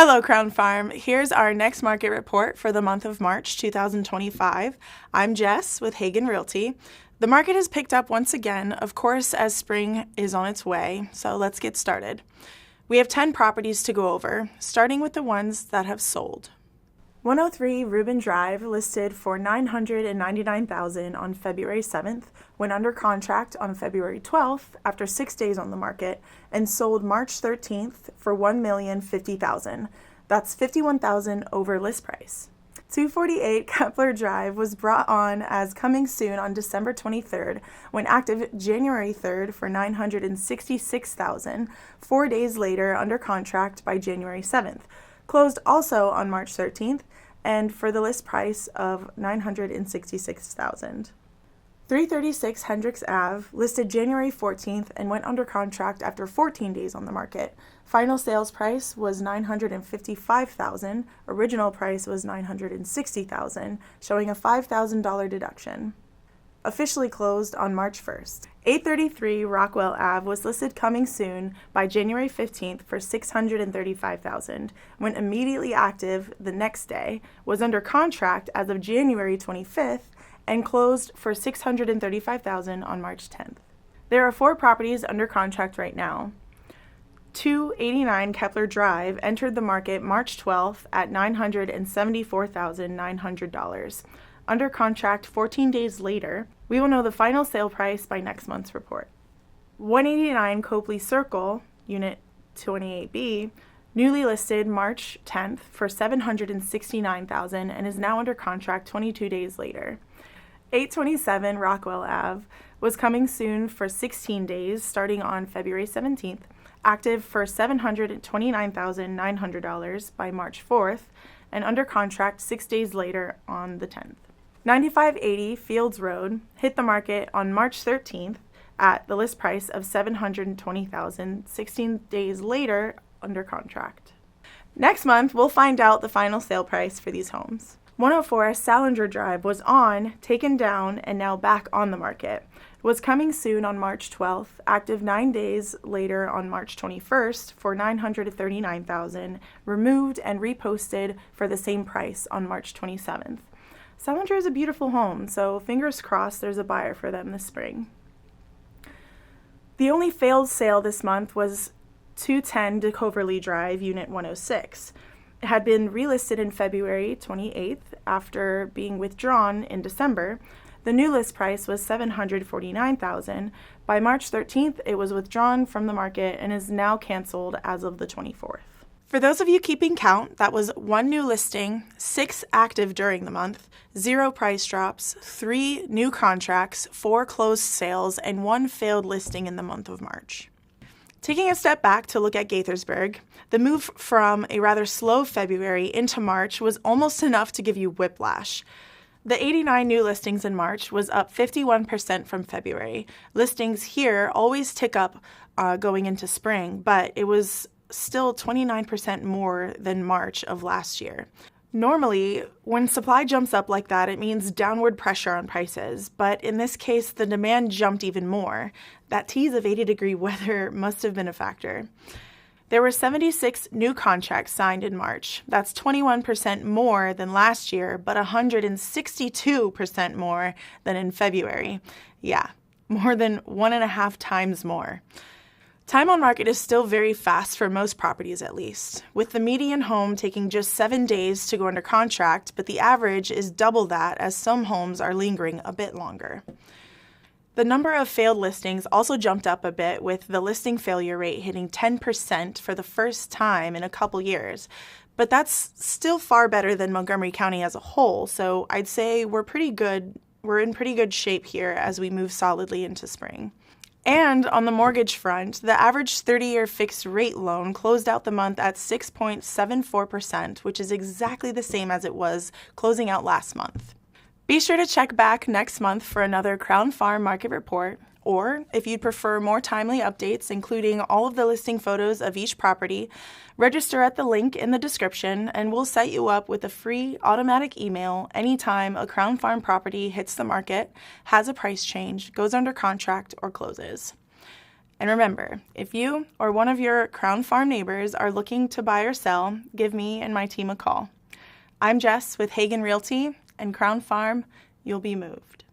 Hello, Crown Farm. Here's our next market report for the month of March 2025. I'm Jess with Hagan Realty. The market has picked up once again, of course, as spring is on its way, so let's get started. We have 10 properties to go over, starting with the ones that have sold. 103 Reuben Drive listed for $999,000 on February 7th, went under contract on February 12th after 6 days on the market, and sold March 13th for $1,050,000. That's $51,000 over list price. 248 Kepler Drive was brought on as coming soon on December 23rd, went active January 3rd for $966,000, 4 days later under contract by January 7th. Closed also on March 13th, and for the list price of $966,000. 336 Hendricks Ave listed January 14th and went under contract after 14 days on the market. Final sales price was $955,000. Original price was $960,000, showing a $5,000 deduction. Officially closed on March 1st. 833 Rockwell Ave was listed coming soon by January 15th for $635,000, went immediately active the next day, was under contract as of January 25th, and closed for $635,000 on March 10th. There are 4 properties under contract right now. 289 Kepler Drive entered the market March 12th at $974,900. Under contract 14 days later. We will know the final sale price by next month's report. 189 Copley Circle, Unit 28B, newly listed March 10th for $769,000 and is now under contract 22 days later. 827 Rockwell Ave was coming soon for 16 days starting on February 17th, active for $729,900 by March 4th, and under contract 6 days later on the 10th. 9580 Fields Road hit the market on March 13th at the list price of $720,000, 16 days later under contract. Next month, we'll find out the final sale price for these homes. 104 Salinger Drive was on, taken down, and now back on the market. Was coming soon on March 12th, active 9 days later on March 21st for $939,000, removed and reposted for the same price on March 27th. Salinger is a beautiful home, so fingers crossed there's a buyer for them this spring. The only failed sale this month was 210 DeCoverly Drive, Unit 106. It had been relisted in February 28th after being withdrawn in December. The new list price was $749,000. By March 13th, it was withdrawn from the market and is now canceled as of the 24th. For those of you keeping count, that was 1 new listing, 6 active during the month, 0 price drops, 3 new contracts, 4 closed sales, and 1 failed listing in the month of March. Taking a step back to look at Gaithersburg, the move from a rather slow February into March was almost enough to give you whiplash. The 89 new listings in March was up 51% from February. Listings here always tick up going into spring, but it was still 29% more than March of last year. Normally, when supply jumps up like that, it means downward pressure on prices, but in this case, the demand jumped even more. That tease of 80-degree weather must have been a factor. There were 76 new contracts signed in March. That's 21% more than last year, but 162% more than in February. Yeah, more than 1.5 times more. Time on market is still very fast for most properties at least, with the median home taking just 7 days to go under contract, but the average is double that as some homes are lingering a bit longer. The number of failed listings also jumped up a bit, with the listing failure rate hitting 10% for the first time in a couple years, but that's still far better than Montgomery County as a whole, so I'd say we're in pretty good shape here as we move solidly into spring. And on the mortgage front, the average 30-year fixed rate loan closed out the month at 6.74%, which is exactly the same as it was closing out last month. Be sure to check back next month for another Crown Farm market report, or if you'd prefer more timely updates, including all of the listing photos of each property, register at the link in the description and we'll set you up with a free automatic email anytime a Crown Farm property hits the market, has a price change, goes under contract, or closes. And remember, if you or one of your Crown Farm neighbors are looking to buy or sell, give me and my team a call. I'm Jess with Hagan Realty, and Crown Farm, you'll be moved.